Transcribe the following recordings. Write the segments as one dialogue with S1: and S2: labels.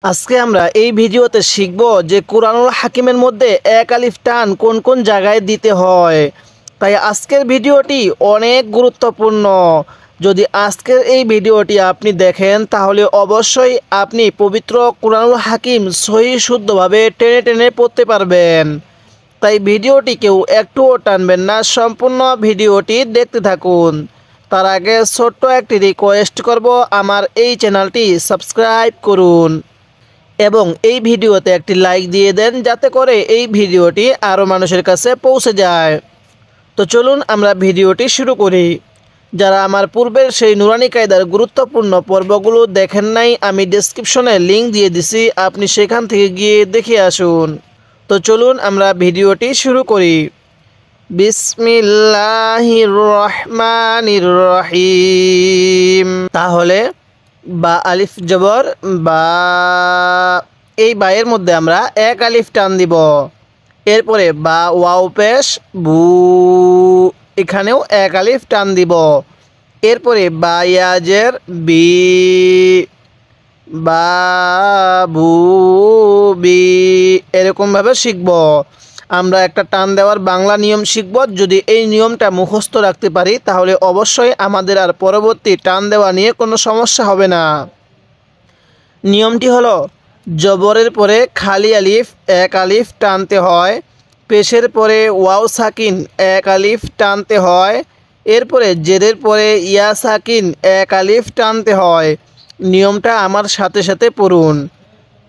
S1: আজকে আমরা এই ভিডিওতে শিখব যে কুরআনুল হাকিমের মধ্যে এক আলিফ টান কোন কোন জায়গায় দিতে হয়। তাই আজকের ভিডিওটি অনেক গুরুত্বপূর্ণ। যদি আজকের এই ভিডিওটি আপনি দেখেন তাহলে অবশ্যই আপনি পবিত্র কুরআনুল হাকিম সহি শুদ্ধভাবে টেনে টেনে পড়তে পারবেন। তাই ভিডিওটি কেউ একটুও টানবেন না, সম্পূর্ণ ভিডিওটি দেখতে থাকুন। তার আগে ছোট্ট একটি রিকোয়েস্ট করব, আমার এই চ্যানেলটি সাবস্ক্রাইব করুন এবং এই ভিডিওতে একটি লাইক দিয়ে দেন যাতে করে এই ভিডিওটি আরও মানুষের কাছে পৌঁছে যায়। তো চলুন আমরা ভিডিওটি শুরু করি। যারা আমার পূর্বের সেই নুরানি কায়দার গুরুত্বপূর্ণ পর্বগুলো দেখেন নাই, আমি ডেসক্রিপশনে লিঙ্ক দিয়ে দিছি, আপনি সেখান থেকে গিয়ে দেখে আসুন। তো চলুন আমরা ভিডিওটি শুরু করি। বিসমিল্লাহির রহমানির রহিম। তাহলে বা আলিফ জবর বা, এই বায়ের মধ্যে আমরা এক আলিফ টান দিব। এরপরে বা ওয়াও পেশ বু, এখানেও এক আলিফ টান দিব। এরপরে বা ইয়াজের বি, বা বু বি, এরকমভাবে শিখব। আমরা একটা টান দেওয়ার বাংলা নিয়ম শিখব। যদি এই নিয়মটা মুখস্থ রাখতে পারি তাহলে অবশ্যই আমাদের আর পরবর্তী টান দেওয়া নিয়ে কোনো সমস্যা হবে না। নিয়মটি হলো, জবরের পরে খালি আলিফ এক আলিফ টানতে হয়, পেশের পরে ওয়াও সাকিন এক আলিফ টানতে হয়, এরপরে জেরের পরে ইয়া সাকিন এক আলিফ টানতে হয়। নিয়মটা আমার সাথে সাথে পড়ুন।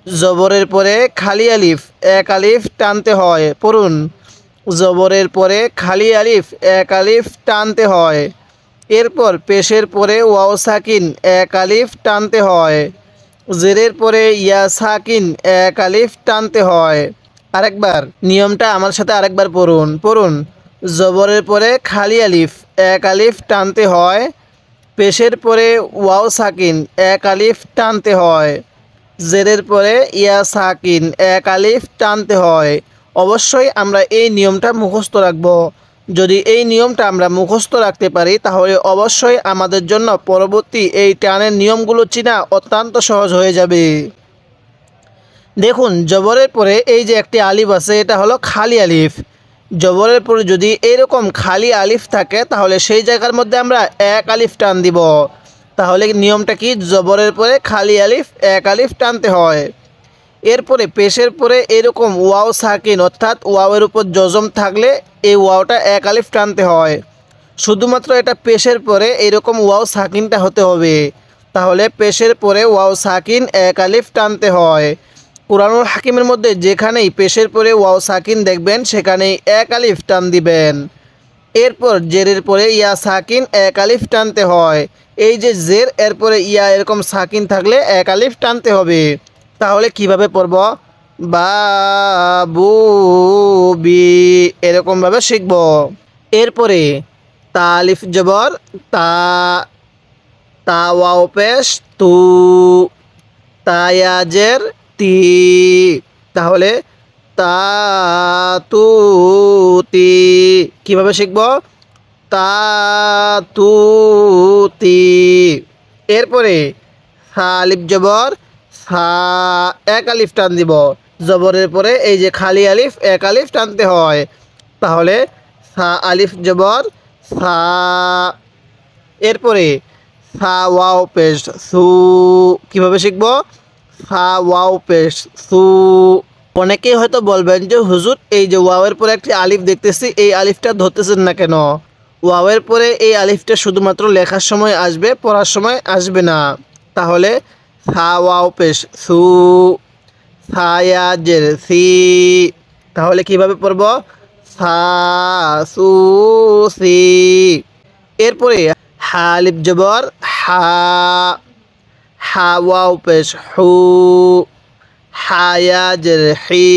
S1: জবরের পরে খালি আলিফ এক আলিফ টানতে হয়, পড়ুন। জবরের পরে খালি আলিফ এক আলিফ টানতে হয়, এরপর পেশের পরে ওয়াও সাকিন এক আলিফ টানতে হয়, জেরের পরে ইয়া সাকিন এক আলিফ টানতে হয়। আরেকবার নিয়মটা আমার সাথে আরেকবার পড়ুন। জবরের পরে খালি আলিফ এক আলিফ টানতে হয়, পেশের পরে ওয়াও সাকিন এক আলিফ টানতে হয়, জেরের পরে ইয়া সাকিন এক আলিফ টানতে হয়। অবশ্যই আমরা এই নিয়মটা মুখস্থ রাখব। যদি এই নিয়মটা আমরা মুখস্থ রাখতে পারি তাহলে অবশ্যই আমাদের জন্য পরবর্তী এই টানের নিয়মগুলো চেনা অত্যন্ত সহজ হয়ে যাবে। দেখুন, জবরের পরে এই যে একটি আলিফ আছে, এটা হলো খালি আলিফ। জবরের পরে যদি এরকম খালি আলিফ থাকে তাহলে সেই জায়গার মধ্যে আমরা এক আলিফ টান দিব। তাহলে নিয়মটা কি? জবরের পরে খালি আলিফ এক আলিফ টানতে হয়। এরপরে পেশের পরে এরকম ওয়াও সাকিন অর্থাৎ ওয়াওয়ের উপর জজম থাকলে এই ওয়াওটা এক আলিফ টানতে হয়। শুধুমাত্র এটা পেশের পরে এরকম ওয়াও সাকিনটা হতে হবে। তাহলে পেশের পরে ওয়াও সাকিন এক আলিফ টানতে হয়। কুরআনুল হাকিমের মধ্যে যেখানেই পেশের পরে ওয়াও সাকিন দেখবেন সেখানেই এক আলিফ টান দিবেন। এরপর জেরের পরে ইয়া সাকিন এক আলিফ টানতে হয়। এই যে জের এরপরে ইয়া এরকম সাকিন থাকলে এক আলিফ টানতে হবে। তাহলে কিভাবে পড়ব? বা বু বি, এরকমভাবে শিখব। এরপরে তা আলিফ জবর তা, তা ওয়াও পেশ তু, তা ইয়াজের তি, তাহলে তা তু তি। কিভাবে শিখব? তা তু তি। এরপরে সা আলিফ জবর সা, এক আলিফ টান দিব। জবরের পরে এই যে খালি আলিফ এক আলিফ টানতে হয়। তাহলে সা আলিফ জবর সা। এরপরে সা ওয়াও পেশ সু। কিভাবে শিখব? সা ওয়াও পেশ সু। অনেকেই হয়তো বলবেন যে হুজুর, এই যে ওয়াওয়ের পরে একটি আলিফ দেখতেছি, এই আলিফটা ধরতেছেন না কেন? ওয়াওয়ের পরে এই আলিফটা শুধুমাত্র লেখার সময় আসবে, পড়ার সময় আসবে না। তাহলে সা ওয়াও পেশ সু, সা ইয়াজের সি। তাহলে কিভাবে পড়ব? সা সু সি। এরপরে হা আলিফ জবর হা, হা ওয়াও পেশ হু, হা ইয়াজের হি,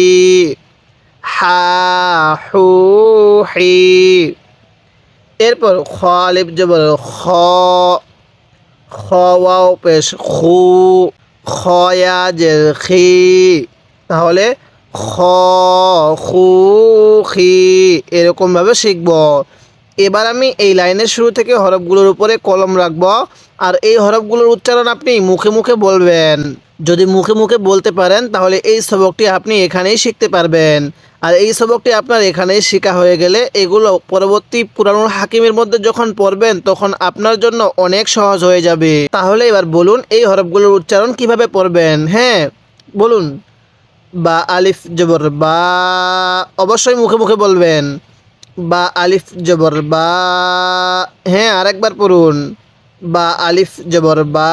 S1: হা হু হি। এরপর খ আলিফ জবর খ, খ ওয়াও পেশ খু, খ ইয়াজের খি। তাহলে খ খু খি, এরকমভাবে শিখব। এবার আমি এই লাইনের শুরু থেকে হরফগুলোর উপরে কলম রাখব আর এই হরফগুলোর উচ্চারণ আপনি মুখে মুখে বলবেন। যদি মুখে মুখে বলতে পারেন তাহলে এই সবকটি আপনি এখানেই শিখতে পারবেন। আর এই সবকটি আপনার এখানেই শেখা হয়ে গেলে এগুলো পরবর্তী কুরআনুল হাকিমের মধ্যে যখন পড়বেন তখন আপনার জন্য অনেক সহজ হয়ে যাবে। তাহলে এবার বলুন এই হরফগুলোর উচ্চারণ কিভাবে পড়বেন। হ্যাঁ বলুন, বা আলিফ জবর বা, অবশ্যই মুখে মুখে বলবেন। বা আলিফ জবর বা, হ্যাঁ আরেকবার পড়ুন। বা আলিফ জবর বা,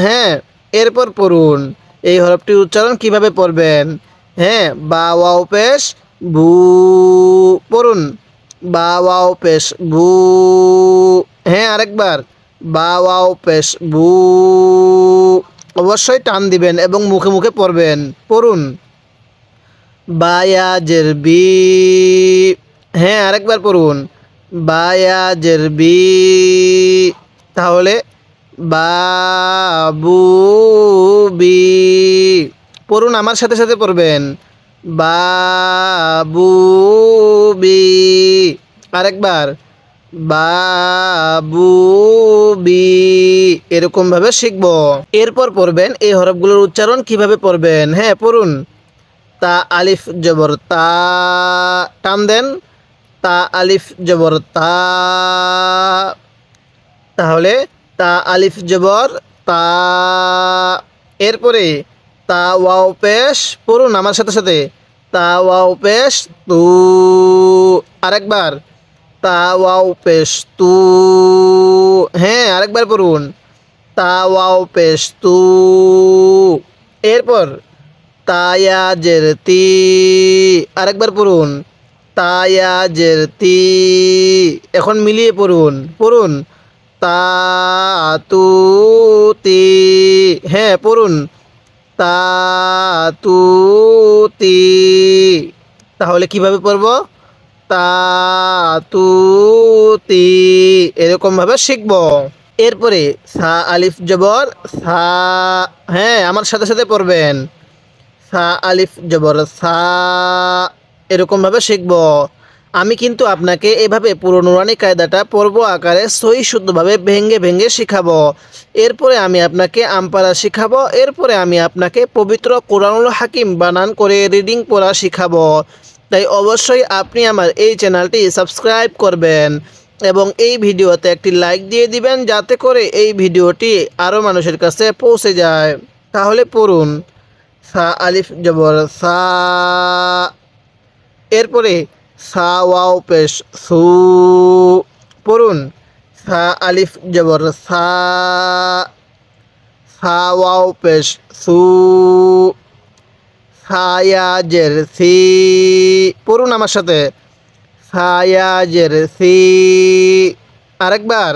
S1: হ্যাঁ এরপর পড়ুন এই হরফটির উচ্চারণ কিভাবে পড়বেন। হ্যাঁ বা ওয়াও পেশ ভু, পড়ুন। বা ওয়াও পেশ ভু, হ্যাঁ আরেকবার। বা ওয়াও পেশ ভু, অবশ্যই টান দিবেন এবং মুখে মুখে পড়বেন। পড়ুন। বায়া জের বি, হ্যাঁ আরেকবার পড়ুন। বায়া জের বি, তাহলে বাবু বি, পড়ুন আমার সাথে সাথে পড়বেন। বাবু বি, আরেকবার। বাবু বি, এরকমভাবে শিখব। এরপর পড়বেন এই হরফগুলোর উচ্চারণ কিভাবে পড়বেন। হ্যাঁ পড়ুন। তা আলিফ জবর তা, টান দেন। তা আলিফ জবর তা, তাহলে তা আলিফ জবর তা। এরপরে তা ওয়াও পেশ, পড়ুন আমার সাথে সাথে। তা ওয়াও পেশ তু, আরেকবার। তা ওয়াও পেশ তু, হ্যাঁ আরেকবার পড়ুন। তা ওয়াও পেশ তু। এরপর তায়া জের তি, আরেকবার পড়ুন। তায়া জের তি, এখন মিলিয়ে পড়ুন। পড়ুন তা তু তি, হ্যাঁ পড়ুন। তা তু তি, তাহলে কিভাবে পড়ব। তা তু তি, এরকমভাবে শিখব। এরপরে সা আলিফ জবর সা, হ্যাঁ আমার সাথে সাথে পড়বেন। সা আলিফ জবর সা, এরকমভাবে শিখব। আমি কিন্তু আপনাকে এভাবে পুরো নুরানি কায়দাটা পর্ব আকারে সহি শুদ্ধভাবে ভেঙ্গে ভেঙ্গে শিখাবো। এরপরে আমি আপনাকে আমপারা শিখাবো। এরপরে আমি আপনাকে পবিত্র কোরআনুল হাকিম বানান করে রিডিং পড়া শিখাবো। তাই অবশ্যই আপনি আমার এই চ্যানেলটি সাবস্ক্রাইব করবেন এবং এই ভিডিওতে একটি লাইক দিয়ে দিবেন যাতে করে এই ভিডিওটি আরও মানুষের কাছে পৌঁছে যায়। তাহলে পড়ুন। সা আলিফ জবর সা, এরপরে সা ওয়াও পেশ সু, পড়ুন। সা আলিফ জবর সা, সা ওয়াও পেশ সু। সায়া জের সি, পড়ুন আমার সাথে। সায়া জের সি, আরেকবার।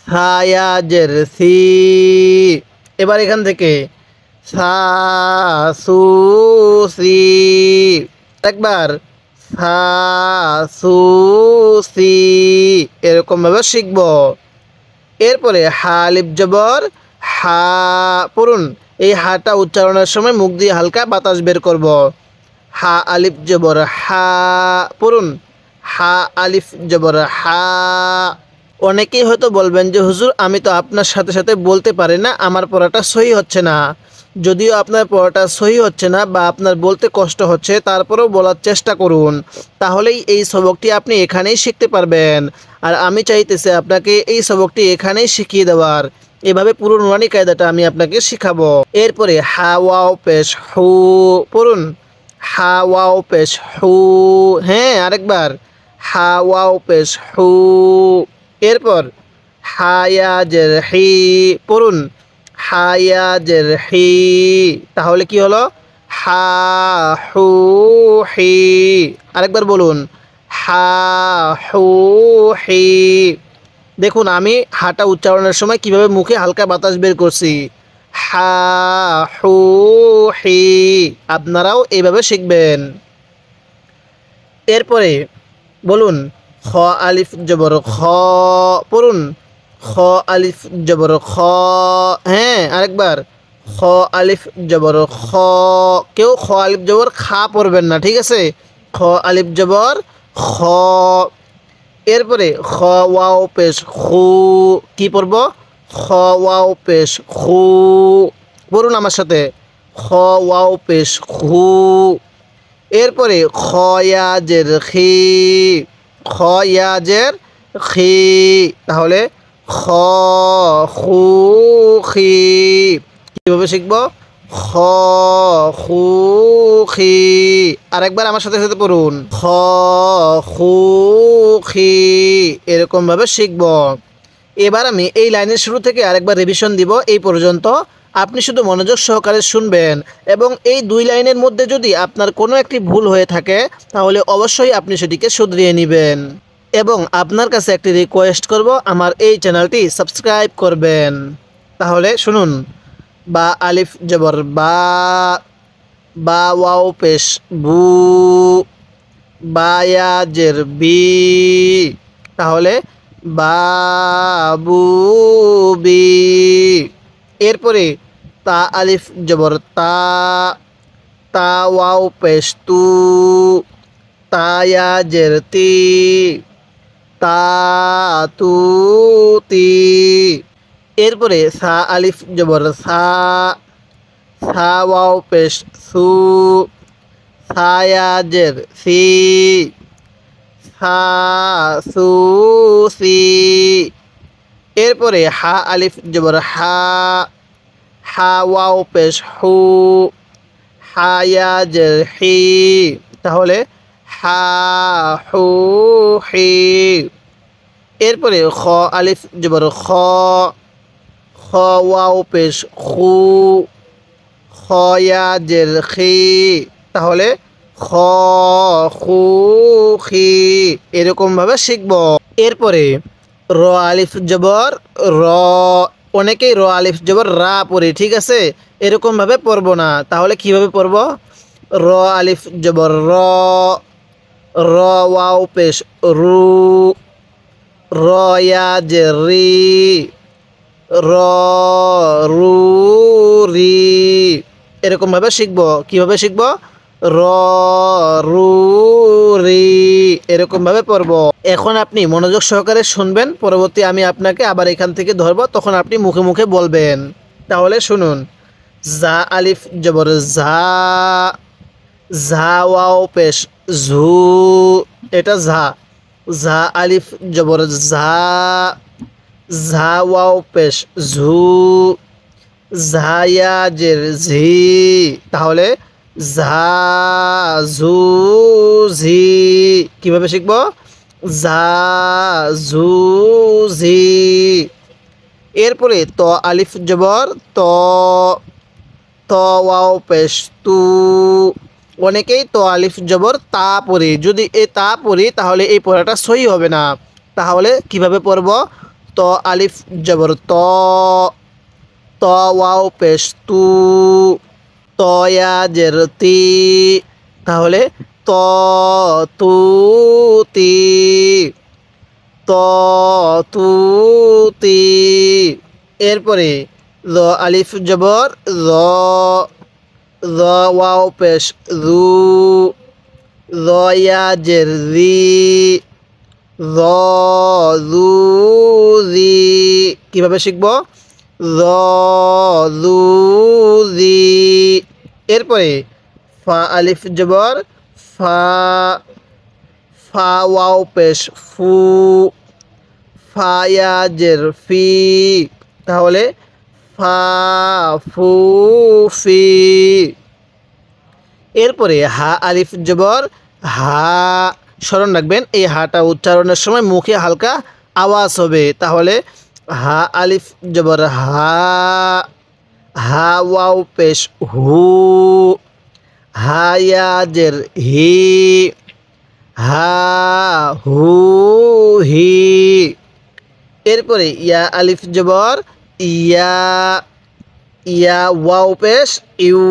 S1: সায়া জের সি। এবার এখান থেকে সা সু সি, একবার। সা সু সি, এরকমভাবে শিখব। এরপরে হা আলিফ জবর হা, পড়ুন। এই হাটা উচ্চারণের সময় মুখ দিয়ে হালকা বাতাস বের করব। হা আলিফ জবর হা, পড়ুন। হা আলিফ জবর হা। অনেকেই হয়তো বলবেন যে হুজুর আমি তো আপনার সাথে সাথে বলতে পারি না, আমার পড়াটা সহি হচ্ছে না। যদিও আপনার পড়াটা সহি হচ্ছে না বা আপনার বলতে কষ্ট হচ্ছে, তারপরেও বলার চেষ্টা করুন, তাহলেই এই সবকটি আপনি এখানেই শিখতে পারবেন। আর আমি চাইতেছি আপনাকে এই সবকটি এখানেই শিখিয়ে দেওয়ার। এভাবে পুরো নুরানি কায়দাটা আমি আপনাকে শিখাবো। এরপরে হা ওয়াও পেশ হু, পড়ুন। হা ওয়াও পেশ হু, হ্যাঁ আরেকবার। হা ওয়াও পেশ হু। এরপর হায়া জের হি, পড়ুন। হায়া জের হি, তাহলে কি হলো। হা হু হি, আরেকবার বলুন। হা হু হি। দেখুন আমি হাটা উচ্চারণের সময় কিভাবে মুখে হালকা বাতাস বের করছি। হা হু হি, আপনারাও এইভাবে শিখবেন। এরপরে বলুন খ আলিফ জবর খ, পড়ুন। খ আলিফ জবর খ, হ্যাঁ আরেকবার। খ আলিফ জবর খ, কেউ খ আলিফ জবর খা পড়বেন না, ঠিক আছে। খ আলিফ জবর খ। এরপরে খ ওয়াও পেশ খু, কি পড়ব। খ খ ওয়াও পেশ খু, বলুন আমার সাথে, খ ওয়াও পেশ খু। এরপরে খ ইয়া জের খি, খ ইয়া জের খি, তাহলে খ খু খি। কীভাবে শিখব? খ খু খি। আরেকবার আমার সাথে সাথে পড়ুন, খ খু খি, এরকমভাবে শিখব। এবার আমি এই লাইনের শুরু থেকে আরেকবার রিভিশন দিব এই পর্যন্ত। আপনি শুধু মনোযোগ সহকারে শুনবেন এবং এই দুই লাইনের মধ্যে যদি আপনার কোনো একটি ভুল হয়ে থাকে তাহলে অবশ্যই আপনি সেটিকে শুধরিয়ে নেবেন। এবং আপনার কাছে একটি রিকোয়েস্ট করব, আমার এই চ্যানেলটি সাবস্ক্রাইব করবেন। তাহলে শুনুন, বা আলিফ জবর বা, বা ওয়াও পেশ বু, বা ইয়া জের বি, তাহলে বাবু বি। এরপরে তা আলিফ জবর তা, তা ওয়াও পেশ তু, তা ইয়া জের তি, তা তু তি। এরপরে সা আলিফ জবর সা, সা ওয়াও পেশ সু, সা ইয়া জের সি, সা সু সি। এরপরে হা আলিফ জবর হা, হা ওয়াও পেশ হু, হা ইয়া জের হি, তাহলে হা হু হি। এরপরে খ আলিফ জবর খ, খ ওয়াও পেশ খু, খ ইয়া জের খি, তাহলে খ খু খি, এরকমভাবে শিখব। এরপরে র আলিফ জবর র, অনেকেই র আলিফ জবর রা পড়ি, ঠিক আছে? এরকমভাবে পড়ব না। তাহলে কিভাবে পড়ব? র আলিফ জবর র, র ওয়াও পেশ রু, র ইয়া জের রি, র রু রি, এরকমভাবে শিখব। কিভাবে শিখব? র রু রি, এরকমভাবে পড়ব। এখন আপনি মনোযোগ সহকারে শুনবেন, পরবর্তী আমি আপনাকে আবার এখান থেকে ধরব, তখন আপনি মুখে মুখে বলবেন। তাহলে শুনুন, জা আলিফ জবর জা, জা ওয়াও পেশ ঝু, এটা ঝা, জা আলিফ জবর জা, ঝা ওয়াও পেশ ঝু, ঝা ইয়া জের ঝি, তাহলে ঝা ঝু ঝি। কিভাবে শিখব? ঝা ঝু ঝি। এরপরে ত আলিফ জবর ত, ত ওয়াও পেশ তু, অনেকেই ত আলিফ জবর তা পড়ি, যদি এ তা পড়ি তাহলে এই পড়াটা সহি হবে না। তাহলে কিভাবে পড়ব? ত আলিফ জবর ত, ত ওয়াও পেশ তু, ত ইয়া জের তি, তাহলে ত তু তি, ত তু তি। এরপরে র আলিফ জবর র, র ওয়াও পেশ রু, র ইয়া জের রি, র রু রি। কিভাবে শিখব? র রু রি। এরপরে ফা আলিফ জবর ফা, ফা ওয়াও পেশ ফু, ফা ইয়া জের ফি, তাহলে ফা ফু ফি। এরপরে হা আলিফ জবর হা, স্মরণ রাখবেন এই হাটা উচ্চারণের সময় মুখে হালকা আওয়াজ হবে। তাহলে হা আলিফ জবর হা, হা ওয়াও পেশ হু, হা ইয়া জের হি, হা হু হি। এরপরে ইয়া আলিফ জবর ইয়া, ইয়া ওয়াও পেশ ইউ।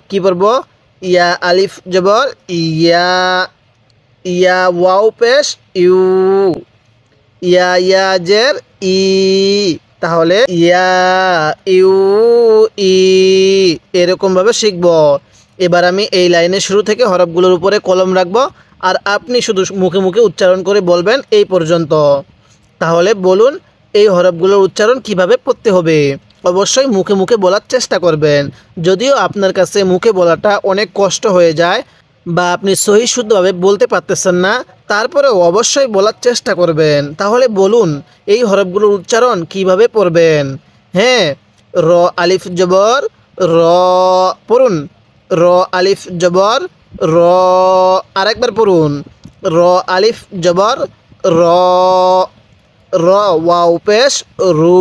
S1: কি পড়ব? ইয়া আলিফ জবর ইয়া, ইয়া ওয়াও পেশ ইউ, ইয়া ইয়া জের ই, তাহলে ইয়া ইউ ই, এরকমভাবে শিখব। এবার আমি এই লাইনের শুরু থেকে হরফগুলোর উপরে কলম রাখব আর আপনি শুধু মুখে মুখে উচ্চারণ করে বলবেন এই পর্যন্ত। তাহলে বলুন, এই হরফগুলোর উচ্চারণ কিভাবে পড়তে হবে। অবশ্যই মুখে মুখে বলার চেষ্টা করবেন। যদিও আপনার কাছে মুখে বলাটা অনেক কষ্ট হয়ে যায় বা আপনি সহি শুদ্ধভাবে বলতে পারতেছেন না, তারপরেও অবশ্যই বলার চেষ্টা করবেন। তাহলে বলুন এই হরফগুলোর উচ্চারণ কিভাবে পড়বেন। হ্যাঁ, র আলিফ জবর র পড়ুন। র আলিফ জবর র। আরেকবার পড়ুন। র আলিফ জবর র। র ওয়াও পেশ রু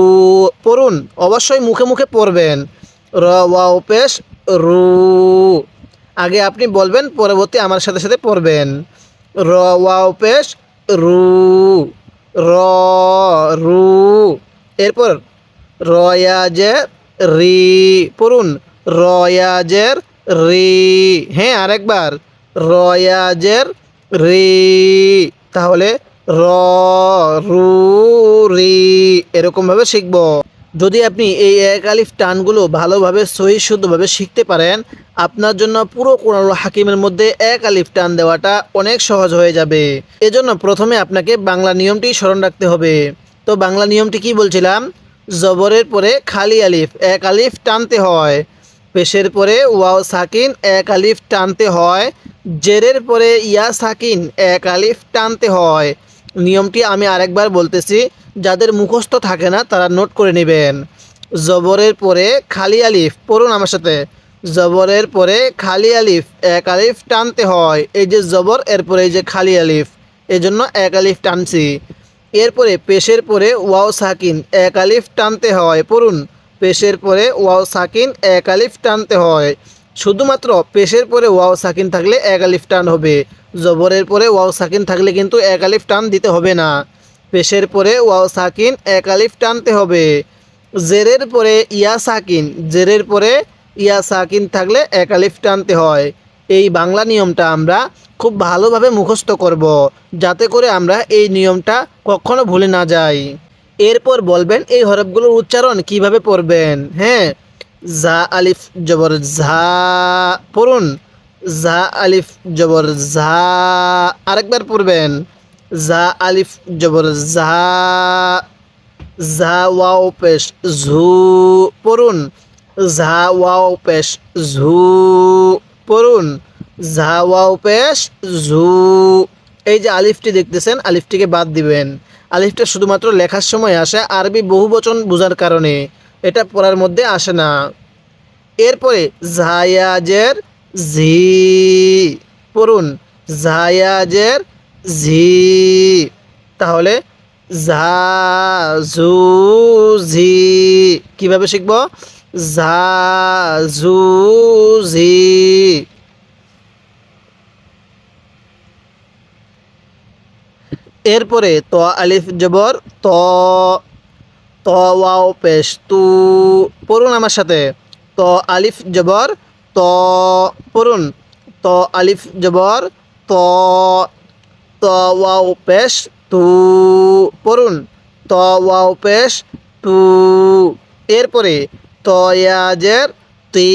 S1: পড়ুন। অবশ্যই মুখে মুখে পড়বেন। র ওয়াও পেশ রু। আগে আপনি বলবেন, পরবর্তী আমার সাথে সাথে পড়বেন। র ওয়াও পেশ রু। র রু। এরপর রয়াজের রি পড়ুন। রয়াজের রি। হ্যাঁ, আরেকবার রয়াজের রি। তাহলে র রু রি এরকমভাবে শিখব। যদি আপনি এই এক আলিফ টানগুলো ভালোভাবে সহি শুদ্ধভাবে শিখতে পারেন, আপনার জন্য পুরো কোরআনুল হাকিমের মধ্যে এক আলিফ টান দেওয়াটা অনেক সহজ হয়ে যাবে। এজন্য প্রথমে আপনাকে বাংলা নিয়মটি স্মরণ রাখতে হবে। তো বাংলা নিয়মটি কি বলছিলাম? জবরের পরে খালি আলিফ এক আলিফ টানতে হয়। পেশের পরে ওয়াও সাকিন এক আলিফ টানতে হয়। জেরের পরে ইয়া সাকিন এক আলিফ টানতে হয়। নিয়মটি আমি আরেকবার বলতেছি, যাদের মুখস্থ থাকে না তারা নোট করে নেবেন। জবরের পরে খালি আলিফ পড়ুন আমার সাথে। জবরের পরে খালি আলিফ এক আলিফ টানতে হয়। এই যে জবর, এরপরে এই যে খালি আলিফ, এজন্য এক আলিফ টানছি। এরপরে পেশের পরে ওয়াও সাকিন এক আলিফ টানতে হয়। পড়ুন। পেশের পরে ওয়াও সাকিন এক আলিফ টানতে হয়। শুধুমাত্র পেশের পরে ওয়াও সাকিন থাকলে এক আলিফ টান হবে। জবরের পরে ওয়াও সাকিন থাকলে কিন্তু এক আলিফ টান দিতে হবে না। পেশের পরে ওয়াও সাকিন এক আলিফ টানতে হবে। জেরের পরে ইয়া সাকিন, জেরের পরে ইয়া সাকিন থাকলে এক আলিফ টানতে হয়। এই বাংলা নিয়মটা আমরা খুব ভালোভাবে মুখস্থ করব, যাতে করে আমরা এই নিয়মটা কখনো ভুলে না যাই। এরপর বলবেন এই হরফগুলোর উচ্চারণ কিভাবে পড়বেন। হ্যাঁ, জা আলিফ জবর ঝা পড়ুন। জা আলিফ জবর ঝা। আরেকবার পড়বেন। জা আলিফ জবর ঝা। ঝা ওয়াও পেশ ঝু পড়ুন। ঝা ওয়াও পেশ ঝু পড়ুন। ঝা ওয়াও পেশ ঝু। এই যে আলিফটি দেখতেছেন, আলিফটিকে বাদ দিবেন। আলিফটা শুধুমাত্র লেখার সময় আসে, আরবি বহুবচন বোঝার কারণে এটা পড়ার মধ্যে আসে না। এরপরে জায়াজের ঝি পড়ুন। জায়াজের ঝি। তাহলে ঝা ঝু ঝি কীভাবে শিখব? ঝা ঝু ঝি। এরপরে ত আলিফ জবর ত। ত ওয়াও পেশ তু পড়ুন আমার সাথে। ত আলিফ জবর ত পড়ুন। ত আলিফ জবর ত। ত ওয়াও পেশ তু পড়ুন। ত ওয়াও পেশ তু। এরপরে ত ইয়াজের তি।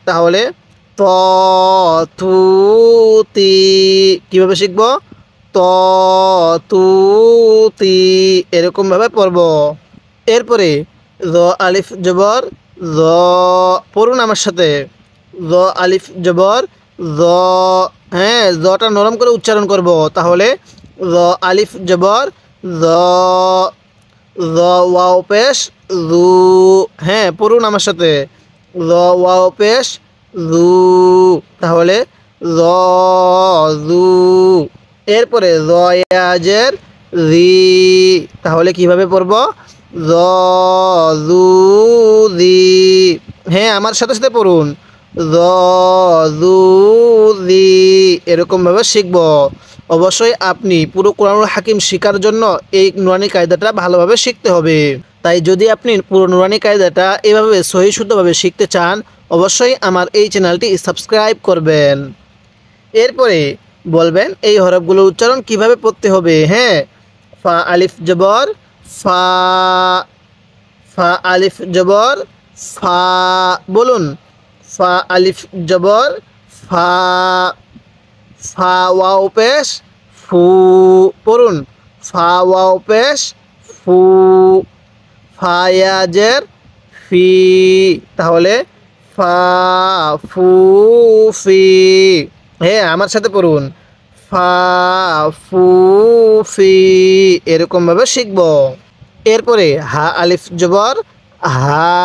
S1: তাহলে ত তু তি কীভাবে শিখব? ত তু তি এরকমভাবে পড়ব। এরপরে র আলিফ জবর র পড়ুন আমার সাথে। র আলিফ জবর র। হ্যাঁ, রটা নরম করে উচ্চারণ করব। তাহলে র আলিফ জবর র। র ওয়াও পেশ রু। হ্যাঁ, পড়ুন আমার সাথে। র ওয়াও পেশ রু। তাহলে র রু। এরপরে রয়াজের রি। তাহলে কিভাবে পড়ব? র রু রি। হ্যাঁ, আমার সাথে সাথে পড়ুন। র রু রি এরকমভাবে শিখব। অবশ্যই আপনি পুরো কোরআনুল হাকিম শেখার জন্য এই নুরানি কায়দাটা ভালোভাবে শিখতে হবে। তাই যদি আপনি পুরো নুরানি কায়দাটা এভাবে সহি শুদ্ধভাবে শিখতে চান, অবশ্যই আমার এই চ্যানেলটি সাবস্ক্রাইব করবেন। এরপরে বলবেন এই হরফগুলোর উচ্চারণ কিভাবে পড়তে হবে। হ্যাঁ, ফা আলিফ জবর ফা। ফা আলিফ জবর ফা বলুন। ফা আলিফ জবর ফা। ফা ওয়াও পেশ ফু পড়ুন। ফা ওয়াও পেশ ফু, ফায়াজের ফি, তাহলে ফা ফু ফি। হ্যাঁ, আমার সাথে পড়ুন, ফা ফু ফি, এরকমভাবে শিখব। এরপরে হা আলিফ জবর হা,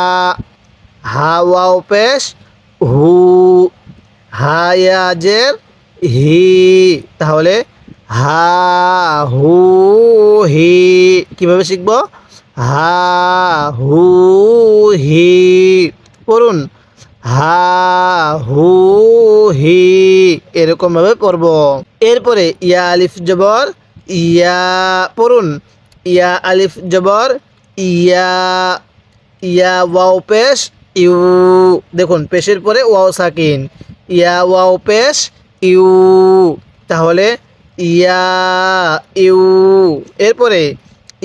S1: হা ওয়াও পেশ হু, হায়াজের হি, তাহলে হা হু হি। কিভাবে শিখব? হা হু হি, পড়ুন, হা হু হি, এরকমভাবে পড়ব। এরপরে ইয়া আলিফ জবর ইয়া, পড়ুন, ইয়া আলিফ জবর ইয়া, ইয়া ওয়াও পেশ ইউ, দেখুন পেশের পরে ওয়াও সাকিন, ইয়া ওয়াও পেশ ইউ, তাহলে ইয়া ইউ। এরপরে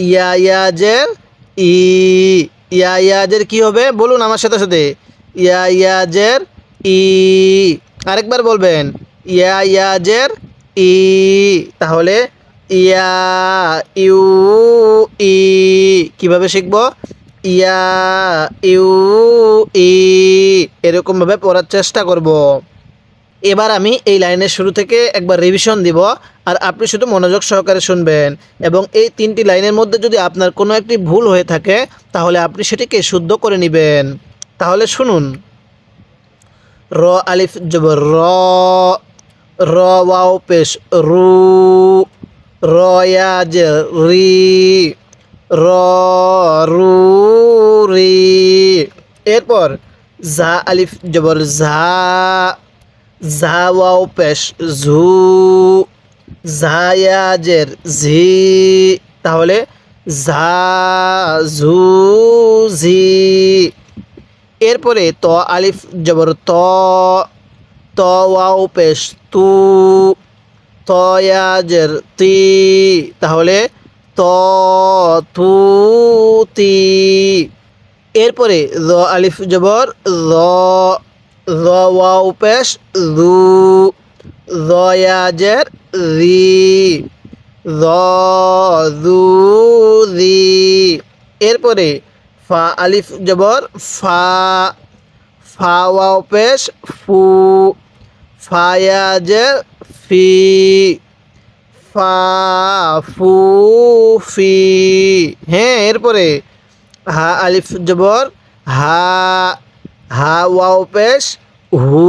S1: ইয়া ইয়াজের ই, ইয়া ইয়াজের কি হবে বলুন আমার সাথে সাথে, ইয়া ইয়াজের ই, আরেকবার বলবেন, ইয়া ইয়াজের ই, তাহলে ইয়া ইউ ই। কিভাবে শিখব? ইয়া ইউ ই, এরকমভাবে পড়ার চেষ্টা করব। এবার আমি এই লাইনের শুরু থেকে একবার রিভিশন দিব, আর আপনি শুধু মনোযোগ সহকারে শুনবেন, এবং এই 3টি লাইনের মধ্যে যদি আপনার কোনো একটি ভুল হয়ে থাকে তাহলে আপনি সেটিকে শুদ্ধ করে নেবেন। তাহলে শুনুন, র আলিফ জবর র, র ওয়াও পেশ রু, র ইয়াজের রি, র রু রি। এরপর জা আলিফ জবর ঝা, ঝা ওয়াও পেশ ঝু, ঝা ইয়াজের ঝি, তাহলে ঝা ঝু ঝি। এরপরে ত আলিফ জবর ত, ত ওয়াও পেশ তু, ত ইয়াজের তি, তাহলে ত তু তি। এরপরে র আলিফ জবর র, র ওয়াও পেশ রু, র ইয়াজের রি, র রু রি। এরপরে ফা আলিফ জবর ফা, ফা ওয়াও পেশ ফু, ফা ইয়াজের ফি, ফা ফু ফি। হ্যাঁ, এরপরে হা আলিফ জবর হা, হা ওয়াও পেশ হু,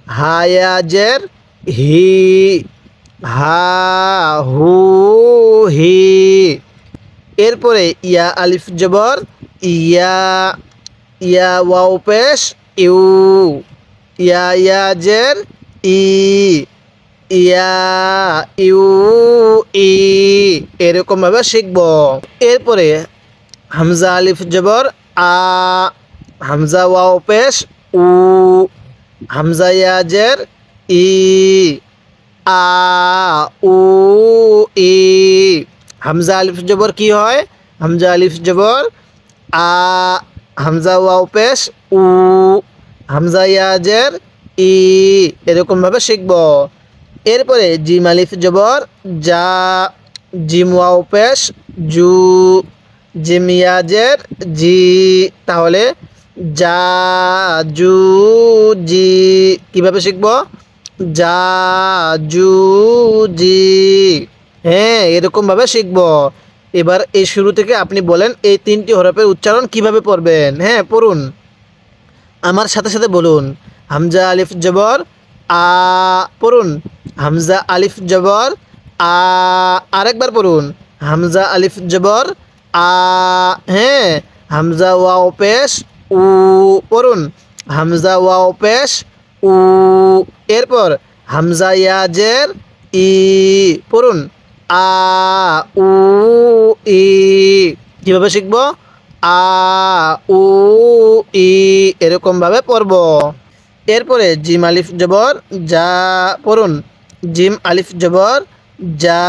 S1: হায়াজের হি, হা হু হি। এরপরে ইয়া আলিফ জবর ইয়া, ইয়া ওয়াও পেশ ইউ, ইয়া ইয়াজের ই, ইয়া ইউ ই, এরকমভাবে শিখব। এরপরে হামজা আলিফ জবর আ, হামজা ওয়াও পেশ উ, হামজা ইয়াজের ই, আ উ ই। হামজা আলিফ জবর কি হয়? হামজা আলিফ জবর আ, হামজা ওয়াও পেশ উ, হামজা ইয়াজের ই, এরকমভাবে শিখব। এরপরে জিম আলিফ জবর যা, জিম ওয়াও পেশ জু, জিম ইয়াজের জি, তাহলে যা জু জি। কিভাবে শিখব? যা জু জি। হ্যাঁ, এরকমভাবে শিখব। এবার এই শুরু থেকে আপনি বলেন এই 3টি হরফের উচ্চারণ কিভাবে পড়বেন। হ্যাঁ, পড়ুন, আমার সাথে সাথে বলুন। হামজা আলিফ জবর আ, পড়ুন, হামজা আলিফ জবর আ, আরেকবার পড়ুন, হামজা আলিফ জবর আ। হ্যাঁ, হামজা ওয়াও পেশ উ, পড়ুন, হামজা ওয়াও পেশ উ। এরপর হামজা ইয়াজের ই, পড়ুন, আ উ ই। কীভাবে শিখব? আ উ ই, এরকমভাবে পড়ব। এরপরে জিম আলিফ জবর যা, পড়ুন, জিম আলিফ জবর যা,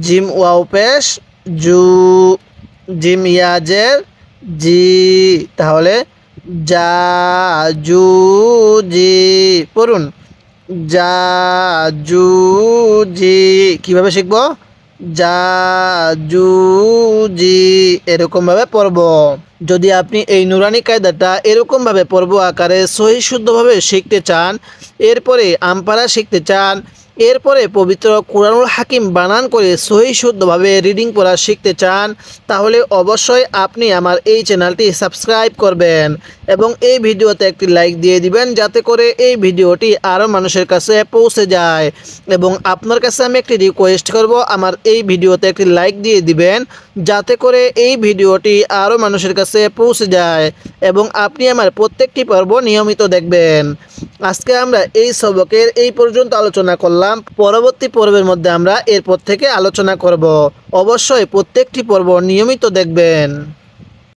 S1: জিম ওয়াও পেশ জু, জিম ইয়াজের জি, তাহলে যা জু জি। পড়ুন, যা জু জি। কীভাবে শিখব? জা জু জি এরকমভাবে পড়ব। যদি আপনি এই নুরানি কায়দাটা এরকমভাবে পড়ব আকারে সহি শুদ্ধভাবে শিখতে চান, এরপরে আমপারা শিখতে চান, এরপরে পবিত্র কুরআনুল হাকিম বানান করে সহি শুদ্ধভাবে রিডিং পড়া শিখতে চান, তাহলে অবশ্যই আপনি আমার এই চ্যানেলটি সাবস্ক্রাইব করবেন এবং এই ভিডিওতে একটি লাইক দিয়ে দিবেন, যাতে করে এই ভিডিওটি আরও মানুষের কাছে পৌঁছে যায়। এবং আপনার কাছে আমি একটি রিকোয়েস্ট করব, আমার এই ভিডিওতে একটি লাইক দিয়ে দিবেন, যাতে করে এই ভিডিওটি আরও মানুষের কাছে পৌঁছে যায় এবং আপনি আমার প্রত্যেকটি পর্ব নিয়মিত দেখবেন। আজকে আমরা এই সবকের এই পর্যন্ত আলোচনা করলাম। পরবর্তী পর্বের মধ্যে আমরা এরপর থেকে আলোচনা করব। অবশ্যই প্রত্যেকটি পর্ব নিয়মিত দেখবেন।